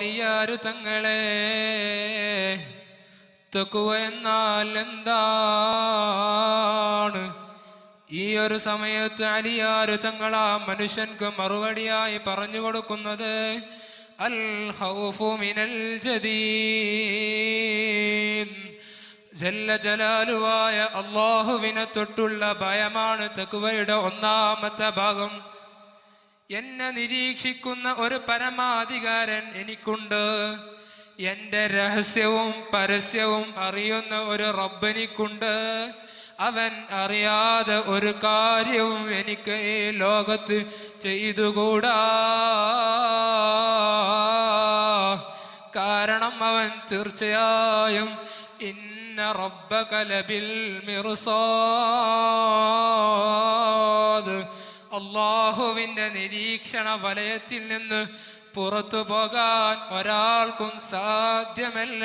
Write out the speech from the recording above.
അലിയാരു തങ്ങളെ, തഖ്വ എന്നാൽ എന്താണ്? ഈ ഒരു സമയത്ത് അലിയാരു തങ്ങൾ ആ മനുഷ്യൻക്ക് മറുപടിയായി പറഞ്ഞു കൊടുക്കുന്നത് അൽ ഖൗഫു മിനൽ ജദീൻ, ജല്ല ജലാലുവായ അല്ലാഹുവിനെ തൊട്ടുള്ള ഭയമാണ് തഖ്വയുടെ ഒന്നാമത്തെ ഭാഗം. എന്നെ നിരീക്ഷിക്കുന്ന ഒരു പരമാധികാരൻ എനിക്കുണ്ട്. എൻ്റെ രഹസ്യവും പരസ്യവും അറിയുന്ന ഒരു റബ്ബ് എനിക്കുണ്ട്. അവൻ അറിയാതെ ഒരു കാര്യവും എനിക്ക് ഈ ലോകത്ത് ചെയ്തുകൂടാ. കാരണം അവൻ തീർച്ചയായും ഇന്ന റബ്ബക ലബിൽ മിർസാദ്, അല്ലാഹുവിൻ്റെ നിരീക്ഷണ വലയത്തിൽ നിന്ന് പുറത്തു പോകാൻ ഒരാൾക്കും സാധ്യമല്ല.